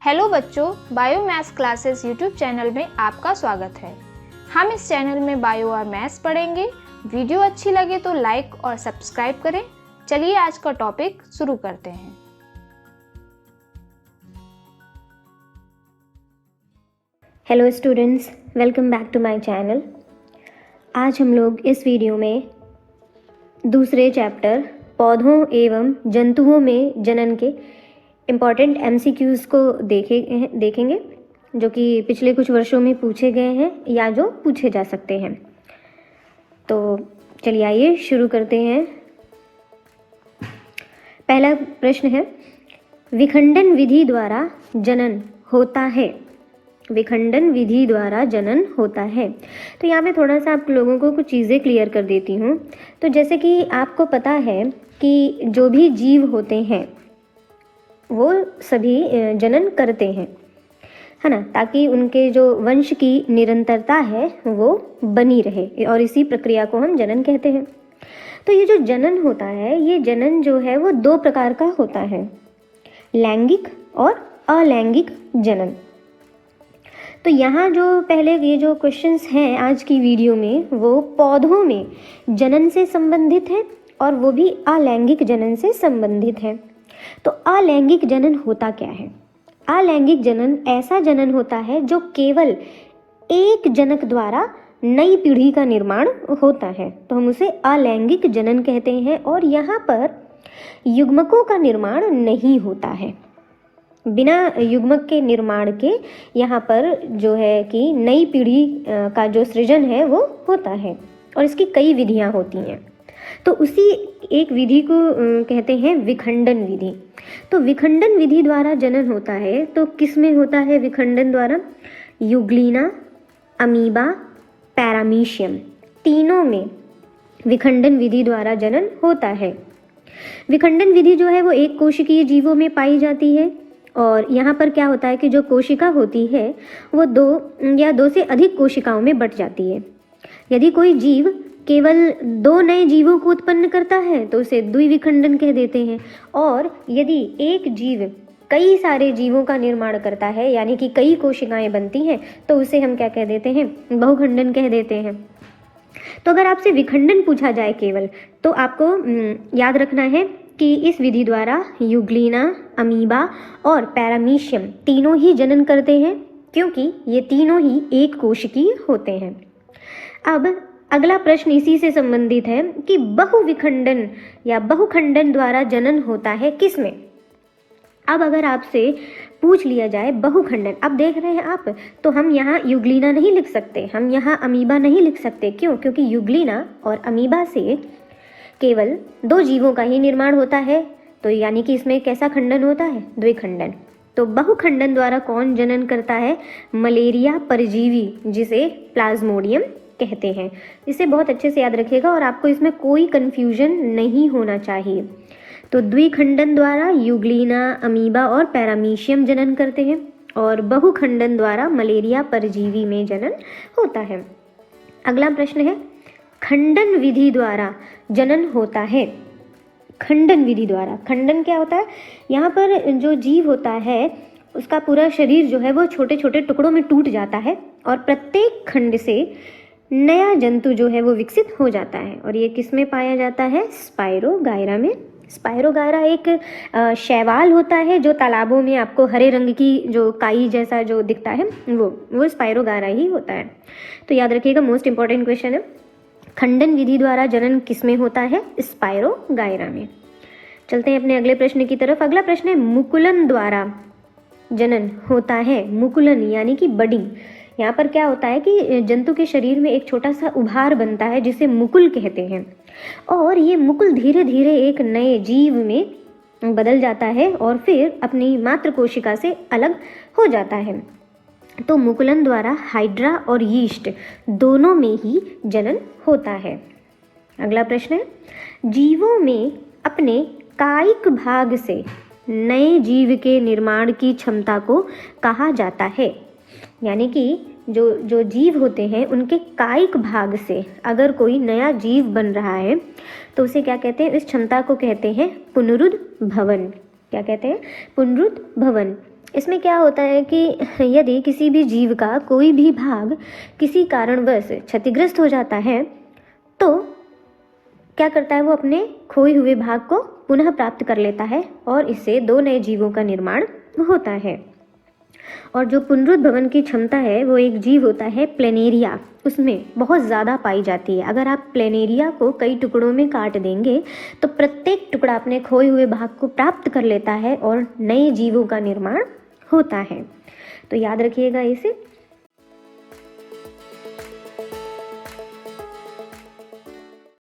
Hello बच्चों, bio maths classes YouTube channel में आपका स्वागत है। हम इस चैनल में बायो और मैथ्स पढ़ेंगे। वीडियो अच्छी लगे तो लाइक और सब्सक्राइब करें। चलिए आज का टॉपिक शुरू करते हैं। Hello students, welcome back to my channel. आज हम लोग इस वीडियो में दूसरे चैप्टर पौधों एवं जंतुओं में जनन के इम्पॉर्टेंट MCQs को देखेंगे जो कि पिछले कुछ वर्षों में पूछे गए हैं या जो पूछे जा सकते हैं। तो चलिए आइए शुरू करते हैं। पहला प्रश्न है, विखंडन विधि द्वारा जनन होता है। विखंडन विधि द्वारा जनन होता है। तो यहाँ पे थोड़ा सा आप लोगों को कुछ चीज़ें क्लियर कर देती हूँ। तो जैसे कि आपको पता है कि जो भी जीव होते हैं वो सभी जनन करते हैं, है ना, ताकि उनके जो वंश की निरंतरता है वो बनी रहे, और इसी प्रक्रिया को हम जनन कहते हैं। तो ये जो जनन होता है, ये जनन जो है वो दो प्रकार का होता है, लैंगिक और अलैंगिक जनन। तो यहाँ जो पहले ये जो क्वेश्चंस हैं आज की वीडियो में वो पौधों में जनन से संबंधित है और वो भी अलैंगिक जनन से संबंधित है। तो अलैंगिक जनन होता क्या है? अलैंगिक जनन ऐसा जनन होता है जो केवल एक जनक द्वारा नई पीढ़ी का निर्माण होता है, तो हम उसे अलैंगिक जनन कहते हैं। और यहाँ पर युग्मकों का निर्माण नहीं होता है। बिना युग्मक के निर्माण के यहाँ पर जो है कि नई पीढ़ी का जो सृजन है वो होता है, और इसकी कई विधियाँ होती हैं। तो उसी एक विधि को कहते हैं विखंडन विधि। तो विखंडन विधि द्वारा जनन होता है, तो किस में होता है विखंडन द्वारा? यूग्लिना, अमीबा, पैरामीशियम, तीनों में विखंडन विधि द्वारा जनन होता है। विखंडन विधि जो है वो एक कोशिकीय जीवों में पाई जाती है, और यहाँ पर क्या होता है कि जो कोशिका होती है वो दो या दो से अधिक कोशिकाओं में बट जाती है। यदि कोई जीव केवल दो नए जीवों को उत्पन्न करता है तो उसे द्विविखंडन कह देते हैं, और यदि एक जीव कई सारे जीवों का निर्माण करता है यानी कि कई कोशिकाएं बनती हैं तो उसे हम क्या कह देते हैं? बहुखंडन कह देते हैं। तो अगर आपसे विखंडन पूछा जाए केवल, तो आपको याद रखना है कि इस विधि द्वारा यूग्लिना, अमीबा और पैरामीशियम तीनों ही जनन करते हैं, क्योंकि ये तीनों ही एक कोशिकीय होते हैं। अब अगला प्रश्न इसी से संबंधित है कि बहुविखंडन या बहुखंडन द्वारा जनन होता है किस में? अब अगर आपसे पूछ लिया जाए बहुखंडन, अब देख रहे हैं आप, तो हम यहाँ यूग्लिना नहीं लिख सकते, हम यहाँ अमीबा नहीं लिख सकते। क्यों? क्योंकि यूग्लिना और अमीबा से केवल दो जीवों का ही निर्माण होता है, तो यानी कि इसमें कैसा खंडन होता है? द्विखंडन। तो बहुखंडन द्वारा कौन जनन करता है? मलेरिया परजीवी, जिसे प्लाज्मोडियम कहते हैं। इसे बहुत अच्छे से याद रखिएगा और आपको इसमें कोई कंफ्यूजन नहीं होना चाहिए। तो द्विखंडन द्वारा यूग्लिना, अमीबा और पैरामीशियम जनन करते हैं, और बहुखंडन द्वारा मलेरिया परजीवी में जनन होता है। अगला प्रश्न है, खंडन विधि द्वारा जनन होता है। खंडन विधि द्वारा, खंडन क्या होता है? यहाँ पर जो जीव होता है उसका पूरा शरीर जो है वो छोटे छोटे टुकड़ों में टूट जाता है, और प्रत्येक खंड से नया जंतु जो है वो विकसित हो जाता है। और ये किस में पाया जाता है? स्पाइरोगायरा में। स्पाइरोगायरा एक शैवाल होता है जो तालाबों में आपको हरे रंग की जो काई जैसा जो दिखता है वो स्पाइरोगायरा ही होता है। तो याद रखिएगा, मोस्ट इंपॉर्टेंट क्वेश्चन है। खंडन विधि द्वारा जनन किस में होता है? स्पाइरोगायरा में। चलते हैं अपने अगले प्रश्न की तरफ। अगला प्रश्न है, मुकुलन द्वारा जनन होता है। मुकुलन यानी कि बडिंग। यहाँ पर क्या होता है कि जंतु के शरीर में एक छोटा सा उभार बनता है जिसे मुकुल कहते हैं, और ये मुकुल धीरे धीरे एक नए जीव में बदल जाता है और फिर अपनी मातृ कोशिका से अलग हो जाता है। तो मुकुलन द्वारा हाइड्रा और यीस्ट दोनों में ही जनन होता है। अगला प्रश्न है, जीवों में अपने कायिक भाग से नए जीव के निर्माण की क्षमता को कहा जाता है। यानी कि जो जीव होते हैं उनके कायिक भाग से अगर कोई नया जीव बन रहा है तो उसे क्या कहते हैं? इस क्षमता को कहते हैं पुनरुद्भवन। क्या कहते हैं? पुनरुद्भवन। इसमें क्या होता है कि यदि किसी भी जीव का कोई भी भाग किसी कारणवश क्षतिग्रस्त हो जाता है तो क्या करता है, वो अपने खोए हुए भाग को पुनः प्राप्त कर लेता है और इससे 2 नए जीवों का निर्माण होता है। और जो पुनरुद्भवन की क्षमता है वो एक जीव होता है प्लेनेरिया, उसमें बहुत ज़्यादा पाई जाती है। अगर आप प्लेनेरिया को कई टुकड़ों में काट देंगे तो प्रत्येक टुकड़ा अपने खोए हुए भाग को प्राप्त कर लेता है और नए जीवों का निर्माण होता है। तो याद रखिएगा इसे।